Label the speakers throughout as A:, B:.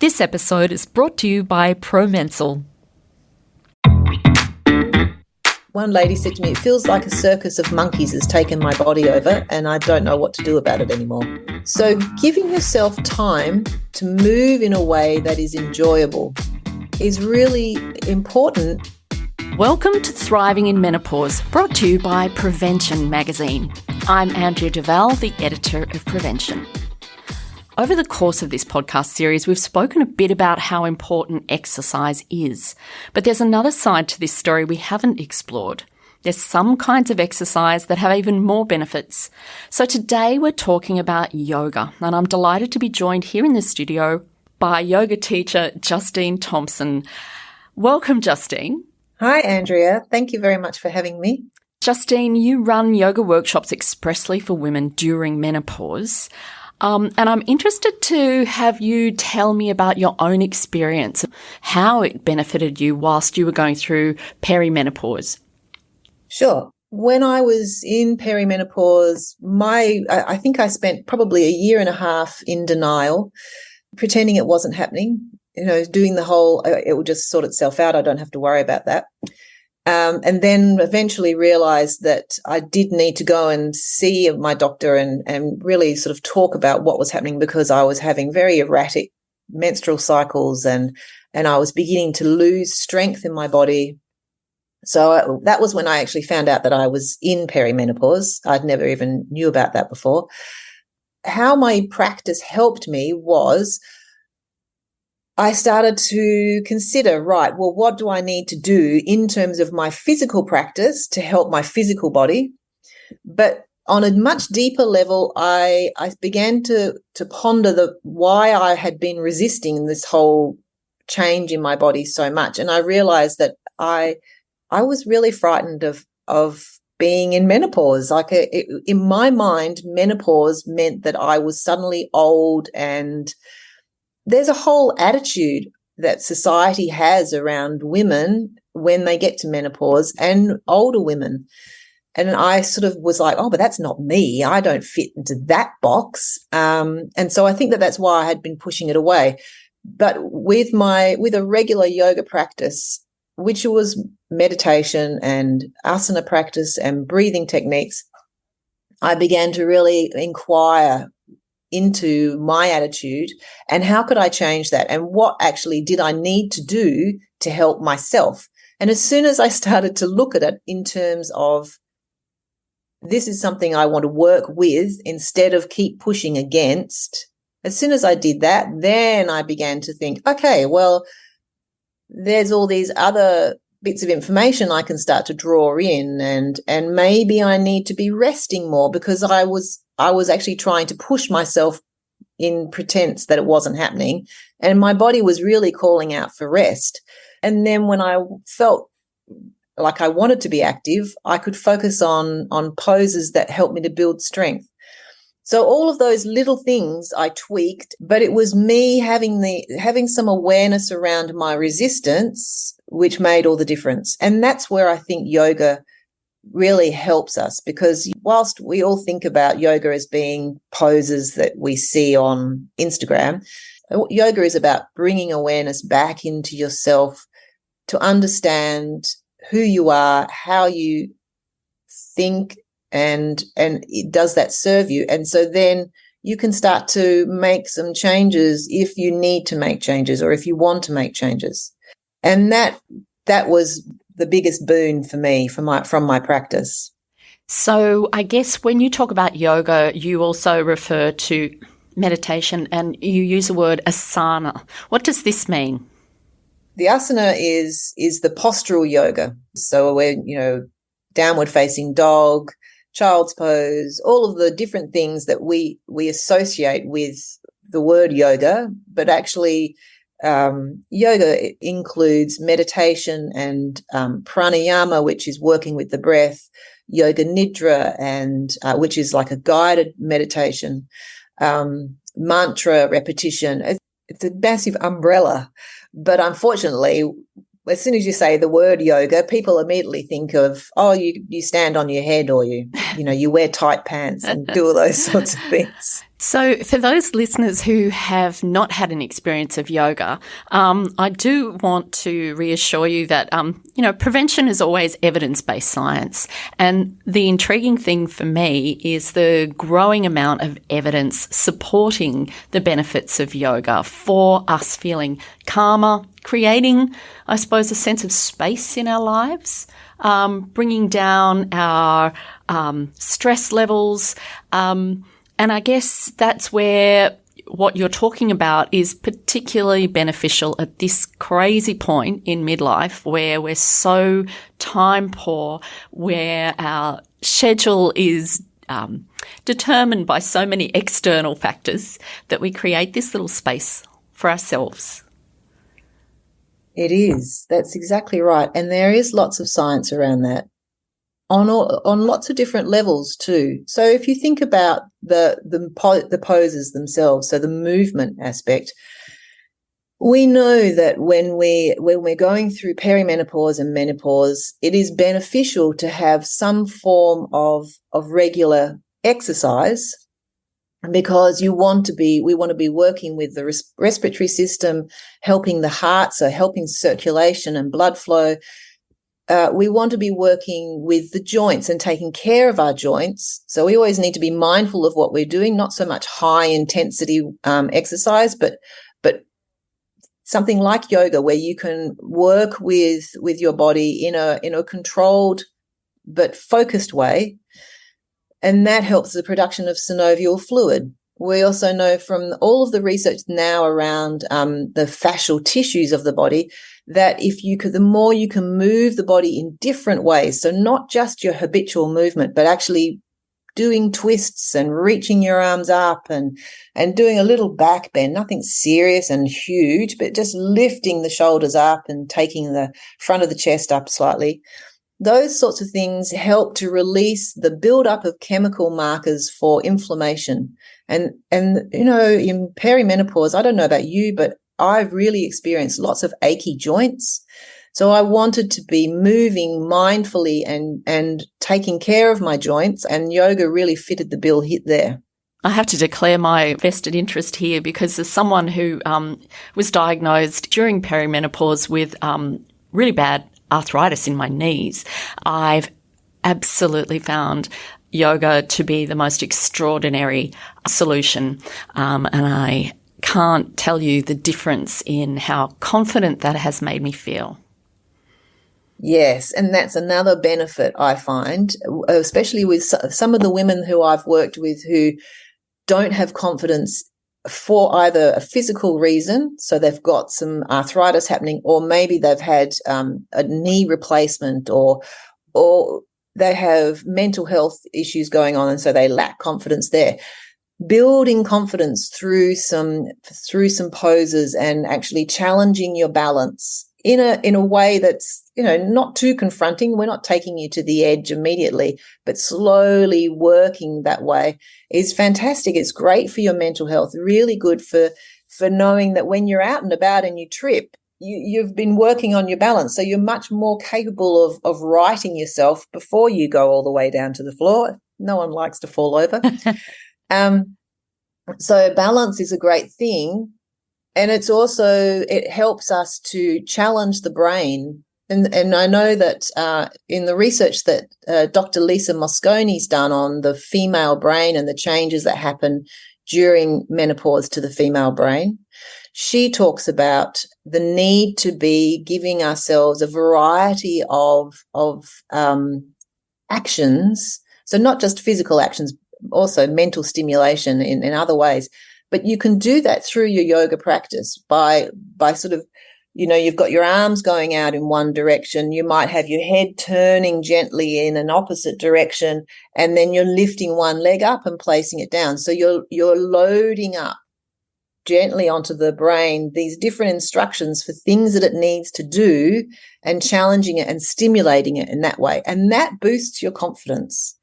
A: This episode is brought to you by ProMensal.
B: One lady said to me, it feels like a circus of monkeys has taken my body over and I don't know what to do about it anymore. So giving yourself time to move in a way that is enjoyable is really important.
A: Welcome to Thriving in Menopause, brought to you by Prevention magazine. I'm Andrea Duval, the editor of Prevention. Over the course of this podcast series, we've spoken a bit about how important exercise is. But there's another side to this story we haven't explored. There's some kinds of exercise that have even more benefits. So today we're talking about yoga, and I'm delighted to be joined here in the studio by yoga teacher Justine Thompson. Welcome, Justine.
B: Hi, Andrea. Thank you very much for having me.
A: Justine, you run yoga workshops expressly for women during menopause. And I'm interested to have you tell me about your own experience, how it benefited you whilst you were going through perimenopause.
B: Sure. When I was in perimenopause, I think I spent probably a year and a half in denial, pretending it wasn't happening, doing the whole, it will just sort itself out. I don't have to worry about that. And then eventually realized that I did need to go and see my doctor and really sort of talk about what was happening, because I was having very erratic menstrual cycles and I was beginning to lose strength in my body. So that was when I actually found out that I was in perimenopause. I'd never even knew about that before. How my practice helped me was I started to consider, right, well, what do I need to do in terms of my physical practice to help my physical body? But on a much deeper level, I began to ponder why I had been resisting this whole change in my body so much. And I realized that I was really frightened of being in menopause. In my mind, menopause meant that I was suddenly old, and there's a whole attitude that society has around women when they get to menopause and older women. And I sort of was like, oh, but that's not me. I don't fit into that box. And so I think that that's why I had been pushing it away. But with a regular yoga practice, which was meditation and asana practice and breathing techniques, I began to really inquire into my attitude and how could I change that, and what actually did I need to do to help myself. And as soon as I started to look at it in terms of this is something I want to work with instead of keep pushing against, as soon as I did that, then I began to think, okay, well, there's all these other bits of information I can start to draw in, and maybe I need to be resting more, because I was actually trying to push myself in pretense that it wasn't happening, and my body was really calling out for rest. And then when I felt like I wanted to be active, I could focus on poses that helped me to build strength. So all of those little things I tweaked, but it was me having some awareness around my resistance, which made all the difference. And that's where I think yoga really helps us, because whilst we all think about yoga as being poses that we see on Instagram, yoga is about bringing awareness back into yourself to understand who you are, how you think, and does that serve you? And so then you can start to make some changes if you need to make changes or if you want to make changes. And that was the biggest boon for me from my practice.
A: So I guess when you talk about yoga, you also refer to meditation and you use the word asana. What does this mean?
B: The asana is the postural yoga. So we're, downward facing dog, child's pose, all of the different things that we associate with the word yoga, but actually yoga includes meditation and pranayama, which is working with the breath, yoga nidra, and which is like a guided meditation, mantra repetition. It's a massive umbrella, but unfortunately, as soon as you say the word yoga, people immediately think of, oh, you stand on your head, or you wear tight pants and do all those sorts of things.
A: So for those listeners who have not had an experience of yoga, I do want to reassure you that, prevention is always evidence-based science. And the intriguing thing for me is the growing amount of evidence supporting the benefits of yoga for us feeling calmer, creating, I suppose, a sense of space in our lives, bringing down our stress levels, and I guess that's where what you're talking about is particularly beneficial at this crazy point in midlife where we're so time poor, where our schedule is determined by so many external factors, that we create this little space for ourselves.
B: It is. That's exactly right. And there is lots of science around that. On lots of different levels too. So if you think about the poses themselves, so the movement aspect, we know that when we're going through perimenopause and menopause, it is beneficial to have some form of regular exercise, because we want to be working with the respiratory system, helping the heart, so helping circulation and blood flow. We want to be working with the joints and taking care of our joints. So we always need to be mindful of what we're doing, not so much high intensity exercise, but something like yoga where you can work with your body in a controlled but focused way. And that helps the production of synovial fluid. We also know from all of the research now around the fascial tissues of the body that the more you can move the body in different ways, so not just your habitual movement, but actually doing twists and reaching your arms up and doing a little back bend, nothing serious and huge, but just lifting the shoulders up and taking the front of the chest up slightly. Those sorts of things help to release the buildup of chemical markers for inflammation. And in perimenopause, I don't know about you, but I've really experienced lots of achy joints. So I wanted to be moving mindfully and taking care of my joints, and yoga really fitted the bill there.
A: I have to declare my vested interest here, because as someone who was diagnosed during perimenopause with really bad arthritis in my knees, I've absolutely found yoga to be the most extraordinary solution. And I can't tell you the difference in how confident that has made me feel.
B: Yes, and that's another benefit I find, especially with some of the women who I've worked with who don't have confidence for either a physical reason, so they've got some arthritis happening, or maybe they've had a knee replacement, or they have mental health issues going on, and so they lack confidence there. Building confidence through some poses and actually challenging your balance in a way that's, not too confronting. We're not taking you to the edge immediately, but slowly working that way is fantastic. It's great for your mental health, really good for knowing that when you're out and about and you trip, you've been working on your balance. So you're much more capable of righting yourself before you go all the way down to the floor. No one likes to fall over. So balance is a great thing. And it helps us to challenge the brain. And I know that in the research that Dr. Lisa Mosconi's done on the female brain and the changes that happen during menopause to the female brain, she talks about the need to be giving ourselves a variety of actions. So not just physical actions, also mental stimulation in other ways. But you can do that through your yoga practice by sort of, you've got your arms going out in one direction. You might have your head turning gently in an opposite direction, and then you're lifting one leg up and placing it down. So you're loading up gently onto the brain these different instructions for things that it needs to do, and challenging it and stimulating it in that way. And that boosts your confidence.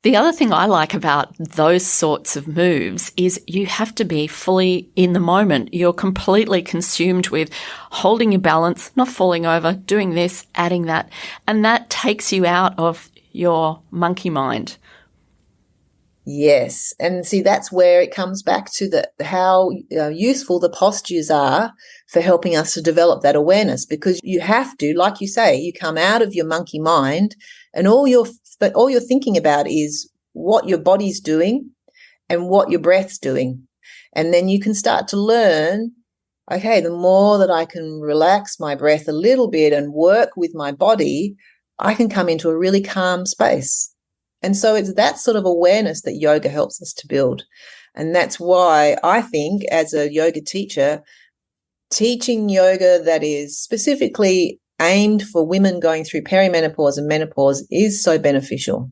A: The other thing I like about those sorts of moves is you have to be fully in the moment. You're completely consumed with holding your balance, not falling over, doing this, adding that, and that takes you out of your monkey mind.
B: Yes. And see, that's where it comes back to how useful the postures are for helping us to develop that awareness, because you have to, like you say, you come out of your monkey mind and all you're thinking about is what your body's doing and what your breath's doing. And then you can start to learn, okay, the more that I can relax my breath a little bit and work with my body, I can come into a really calm space. And so it's that sort of awareness that yoga helps us to build. And that's why I think, as a yoga teacher, teaching yoga that is specifically aimed for women going through perimenopause and menopause is so beneficial.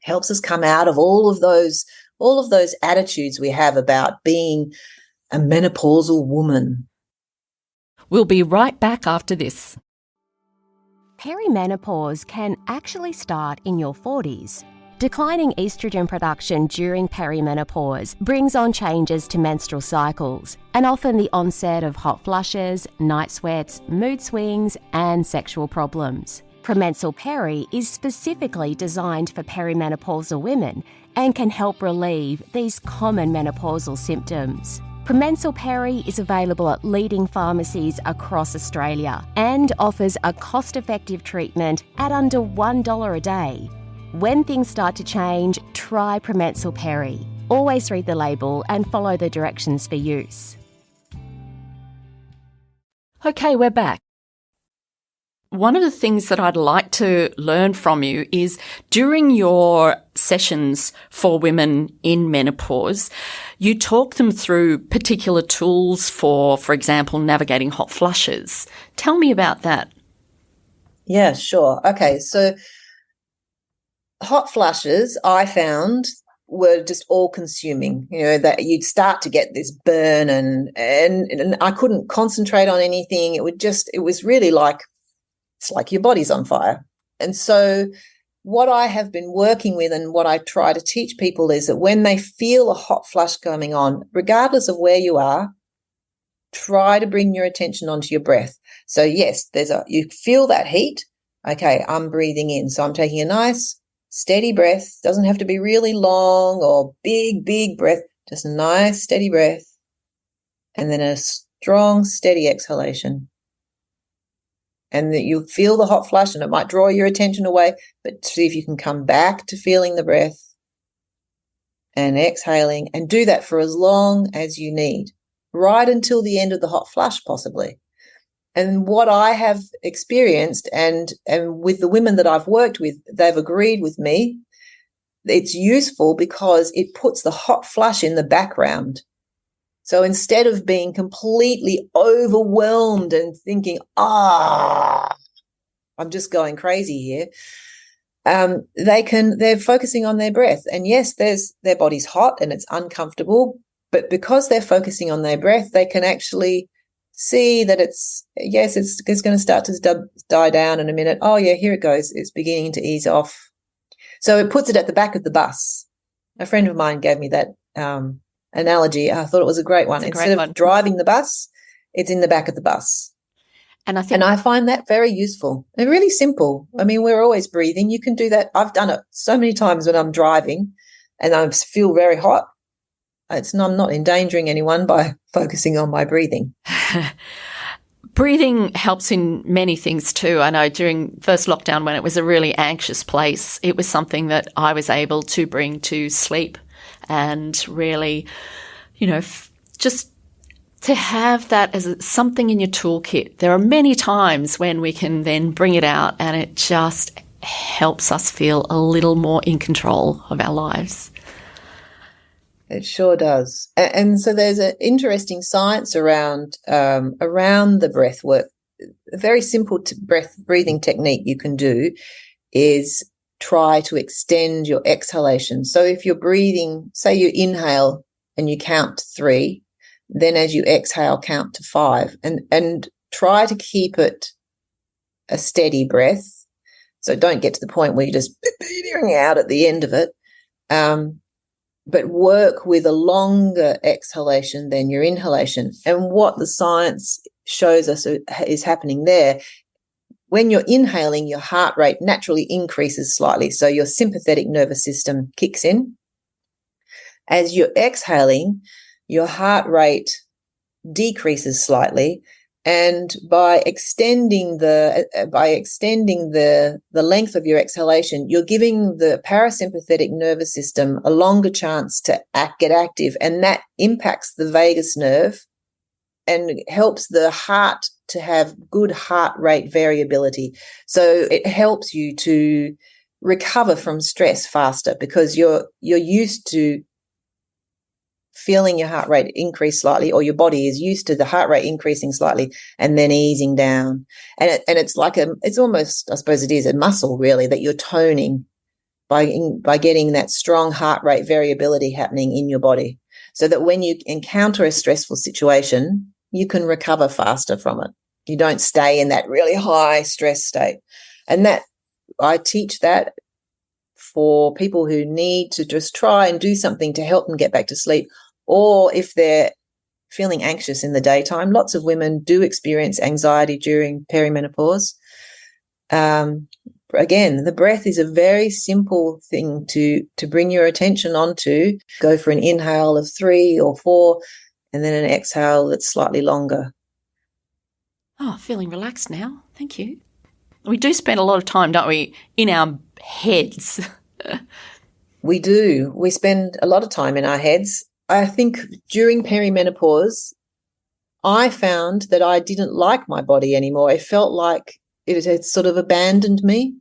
B: Helps us come out of all of those attitudes we have about being a menopausal woman.
A: We'll be right back after this.
C: Perimenopause can actually start in your 40s. Declining estrogen production during perimenopause brings on changes to menstrual cycles and often the onset of hot flushes, night sweats, mood swings, and sexual problems. Premensal Peri is specifically designed for perimenopausal women and can help relieve these common menopausal symptoms. Premensal Peri is available at leading pharmacies across Australia and offers a cost-effective treatment at under $1 a day. When things start to change, try Premensal Peri. Always read the label and follow the directions for use.
A: Okay, we're back. One of the things that I'd like to learn from you is during your sessions for women in menopause, you talk them through particular tools for example, navigating hot flushes. Tell me about that.
B: Yeah, sure. Okay, so hot flushes, I found, were just all-consuming. That you'd start to get this burn, and I couldn't concentrate on anything. It was really like, it's like your body's on fire. And so what I have been working with and what I try to teach people is that when they feel a hot flush coming on, regardless of where you are, try to bring your attention onto your breath. So yes, you feel that heat. Okay, I'm breathing in. So I'm taking a nice, steady breath. Doesn't have to be really long or big breath, just a nice, steady breath. And then a strong, steady exhalation. And that you'll feel the hot flush and it might draw your attention away, but see if you can come back to feeling the breath and exhaling, and do that for as long as you need, right until the end of the hot flush possibly. And what I have experienced and with the women that I've worked with, they've agreed with me, it's useful because it puts the hot flush in the background. So instead of being completely overwhelmed and thinking, I'm just going crazy here, they're focusing on their breath. And yes, their body's hot and it's uncomfortable, but because they're focusing on their breath, they can actually see that it's going to start to die down in a minute. Oh yeah, here it goes. It's beginning to ease off. So it puts it at the back of the bus. A friend of mine gave me that analogy. I thought it was a great one. Instead of driving the bus, it's in the back of the bus. And I find that very useful and really simple. I mean, we're always breathing. You can do that. I've done it so many times when I'm driving and I feel very hot. I'm not endangering anyone by focusing on my breathing.
A: Breathing helps in many things too. I know during first lockdown when it was a really anxious place, it was something that I was able to bring to sleep. And really, just to have that as something in your toolkit. There are many times when we can then bring it out and it just helps us feel a little more in control of our lives.
B: It sure does. And so there's an interesting science around the breath work. A very simple breathing technique you can do is try to extend your exhalation. So if you're breathing, say you inhale and you count to 3, then as you exhale, count to 5 and try to keep it a steady breath. So don't get to the point where you're just bleeding out at the end of it. But work with a longer exhalation than your inhalation. And what the science shows us is happening there, when you're inhaling, your heart rate naturally increases slightly. So your sympathetic nervous system kicks in. As you're exhaling, your heart rate decreases slightly. And by extending the length of your exhalation, you're giving the parasympathetic nervous system a longer chance to get active, and that impacts the vagus nerve and helps the heart to have good heart rate variability. So it helps you to recover from stress faster because you're used to feeling your heart rate increase slightly, or your body is used to the heart rate increasing slightly and then easing down. And it's like it's almost, I suppose it is a muscle really that you're toning by getting that strong heart rate variability happening in your body, so that when you encounter a stressful situation, you can recover faster from it. You don't stay in that really high stress state. And that I teach that for people who need to just try and do something to help them get back to sleep. Or if they're feeling anxious in the daytime, lots of women do experience anxiety during perimenopause. Again, the breath is a very simple thing to bring your attention onto. Go for an inhale of 3 or 4 and then an exhale that's slightly longer.
A: Oh, feeling relaxed now. Thank you. We do spend a lot of time, don't we, in our heads?
B: We do. We spend a lot of time in our heads. I think during perimenopause, I found that I didn't like my body anymore. It felt like it had sort of abandoned me.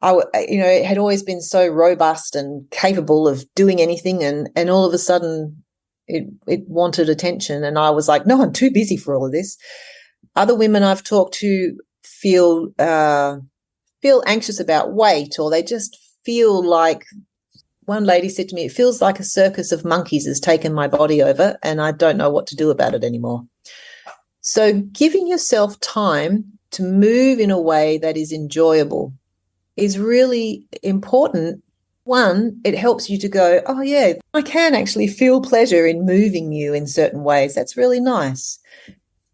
B: It had always been so robust and capable of doing anything, and all of a sudden it wanted attention, and I was like, no, I'm too busy for all of this. Other women I've talked to feel anxious about weight, or they just feel like, one lady said to me, it feels like a circus of monkeys has taken my body over and I don't know what to do about it anymore. So giving yourself time to move in a way that is enjoyable is really important. One, it helps you to go, oh yeah, I can actually feel pleasure in moving you in certain ways. That's really nice.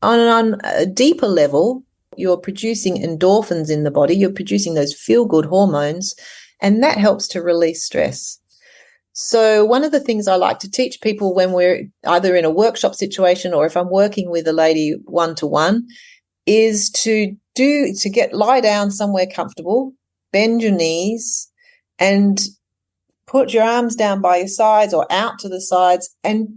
B: On a deeper level, you're producing endorphins in the body. You're producing those feel-good hormones, and that helps to release stress. So one of the things I like to teach people when we're either in a workshop situation or if I'm working with a lady one-to-one is to lie down somewhere comfortable, bend your knees and put your arms down by your sides or out to the sides and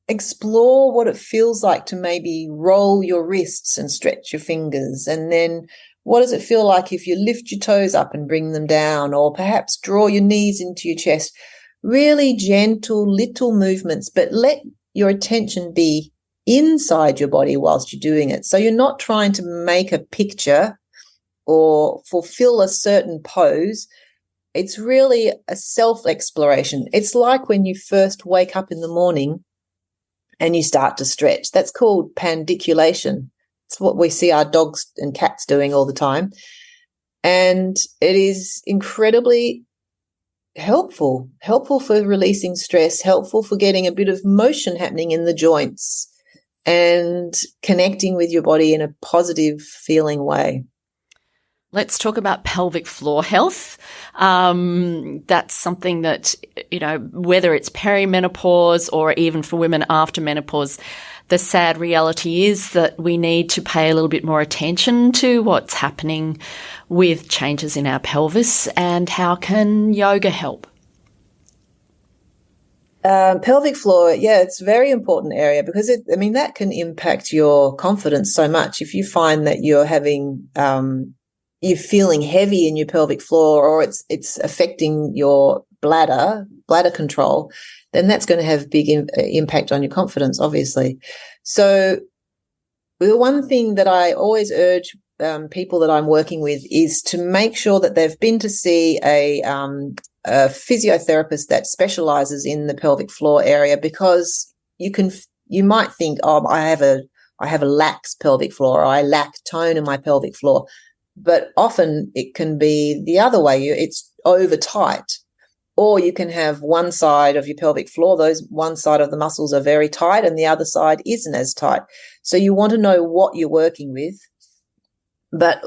B: explore what it feels like to maybe roll your wrists and stretch your fingers. And then what does it feel like if you lift your toes up and bring them down, or perhaps draw your knees into your chest? Really gentle little movements, but let your attention be inside your body whilst you're doing it. So you're not trying to make a picture or fulfill a certain pose. It's really a self-exploration. It's like when you first wake up in the morning and you start to stretch. That's called pandiculation. It's what we see our dogs and cats doing all the time. And it is incredibly helpful for releasing stress, helpful for getting a bit of motion happening in the joints and connecting with your body in a positive feeling way.
A: Let's talk about pelvic floor health. That's something that, whether it's perimenopause or even for women after menopause, the sad reality is that we need to pay a little bit more attention to what's happening with changes in our pelvis, and how can yoga help?
B: Pelvic floor, it's a very important area because that can impact your confidence so much. If you find that you're having you're feeling heavy in your pelvic floor, or it's affecting your bladder control, then that's going to have a big impact on your confidence, obviously. So the one thing that I always urge people that I'm working with is to make sure that they've been to see a physiotherapist that specializes in the pelvic floor area, because you might think, oh, I have a lax pelvic floor, or I lack tone in my pelvic floor. but often it can be the other way. It's over tight. Or you can have one side of your pelvic floor, one side of the muscles are very tight and the other side isn't as tight. So you want to know what you're working with. But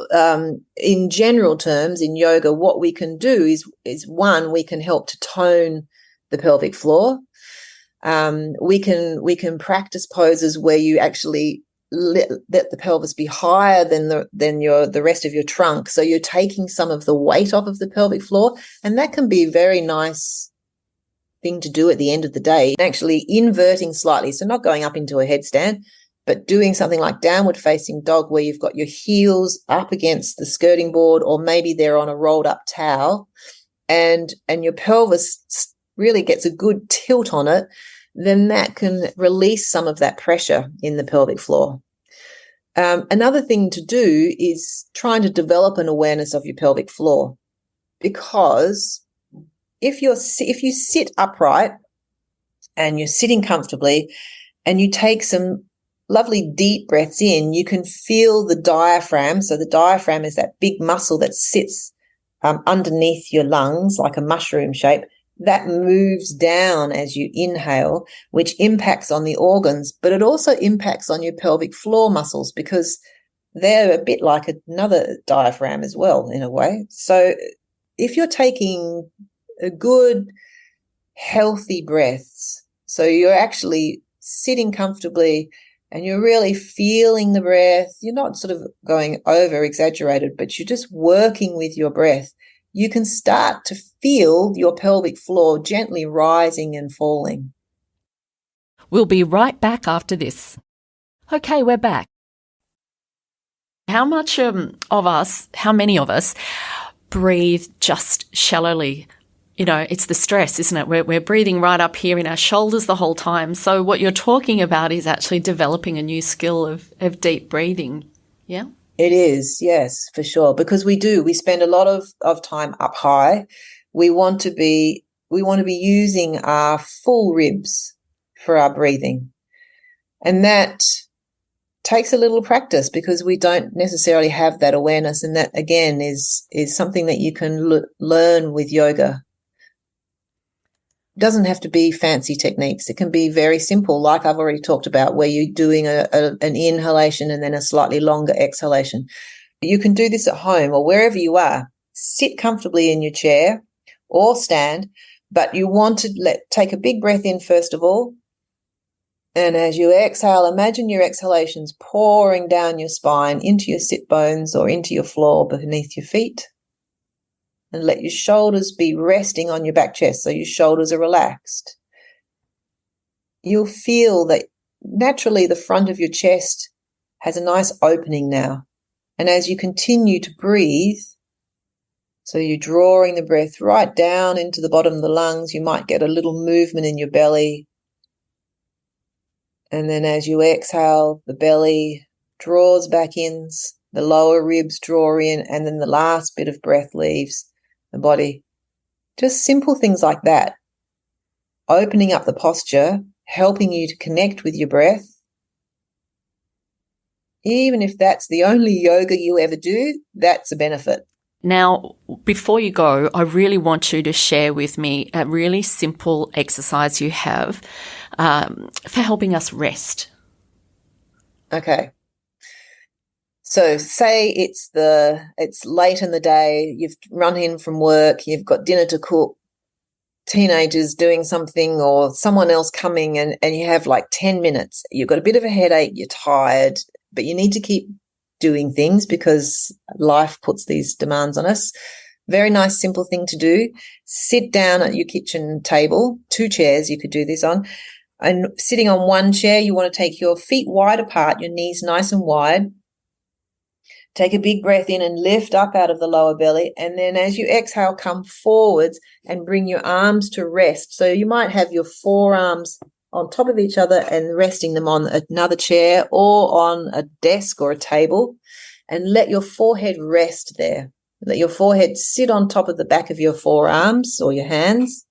B: in general terms, in yoga, what we can do is one, we can help to tone the pelvic floor. We can practice poses where you actually let the pelvis be higher than the rest of your trunk. So you're taking some of the weight off of the pelvic floor, and that can be a very nice thing to do at the end of the day. Actually inverting slightly, so not going up into a headstand, but doing something like downward facing dog where you've got your heels up against the skirting board, or maybe they're on a rolled up towel, and your pelvis really gets a good tilt on it. Then that can release some of that pressure in the pelvic floor. Another thing to do is trying to develop an awareness of your pelvic floor, because if you sit upright and you're sitting comfortably and you take some lovely deep breaths in, you can feel the diaphragm. So the diaphragm is that big muscle that sits underneath your lungs like a mushroom shape. That moves down as you inhale, which impacts on the organs, but it also impacts on your pelvic floor muscles because they're a bit like another diaphragm as well, in a way. So if you're taking a good, healthy breaths, so you're actually sitting comfortably and you're really feeling the breath, you're not sort of going over exaggerated, but you're just working with your breath, you can start to feel your pelvic floor gently rising and falling.
A: We'll be right back after this. Okay, we're back. How many of us breathe just shallowly? You know, it's the stress, isn't it? We're breathing right up here in our shoulders the whole time. So what you're talking about is actually developing a new skill of deep breathing. Yeah?
B: It is, yes, for sure, because we spend a lot of time up high. We want to be using our full ribs for our breathing. And that takes a little practice because we don't necessarily have that awareness. And that, again, is something that you can learn with yoga. It doesn't have to be fancy techniques. It can be very simple, like I've already talked about, where you're doing an inhalation and then a slightly longer exhalation. You can do this at home or wherever you are. Sit comfortably in your chair or stand, but you want to take a big breath in first of all. And as you exhale, imagine your exhalations pouring down your spine into your sit bones or into your floor beneath your feet. And let your shoulders be resting on your back chest so your shoulders are relaxed. You'll feel that naturally the front of your chest has a nice opening now. And as you continue to breathe, so you're drawing the breath right down into the bottom of the lungs, you might get a little movement in your belly. And then as you exhale, the belly draws back in, the lower ribs draw in, and then the last bit of breath leaves the body. Just simple things like that. Opening up the posture, helping you to connect with your breath. Even if that's the only yoga you ever do, that's a benefit.
A: Now, before you go, I really want you to share with me a really simple exercise you have for helping us rest.
B: Okay. So say it's late in the day, you've run in from work, you've got dinner to cook, teenagers doing something or someone else coming and you have like 10 minutes. You've got a bit of a headache, you're tired, but you need to keep doing things because life puts these demands on us. Very nice, simple thing to do. Sit down at your kitchen table, 2 chairs you could do this on. And sitting on one chair, you want to take your feet wide apart, your knees nice and wide. Take a big breath in and lift up out of the lower belly. And then as you exhale, come forwards and bring your arms to rest. So you might have your forearms on top of each other and resting them on another chair or on a desk or a table, and let your forehead rest there. Let your forehead sit on top of the back of your forearms or your hands,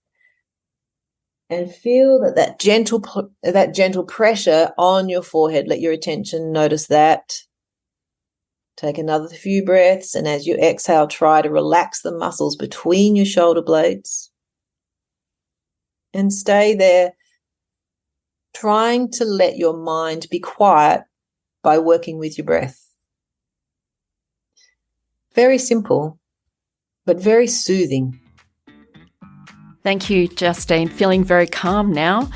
B: and feel that gentle pressure on your forehead. Let your attention notice that. Take another few breaths, and as you exhale, try to relax the muscles between your shoulder blades. And stay there, trying to let your mind be quiet by working with your breath. Very simple, but very soothing.
A: Thank you, Justine. Feeling very calm now.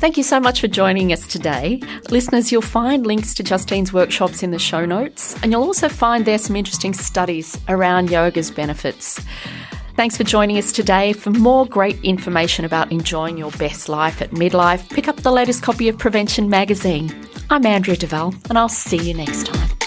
A: Thank you so much for joining us today. Listeners, you'll find links to Justine's workshops in the show notes, and you'll also find there some interesting studies around yoga's benefits. Thanks for joining us today. For more great information about enjoying your best life at midlife, pick up the latest copy of Prevention magazine. I'm Andrea Duval, and I'll see you next time.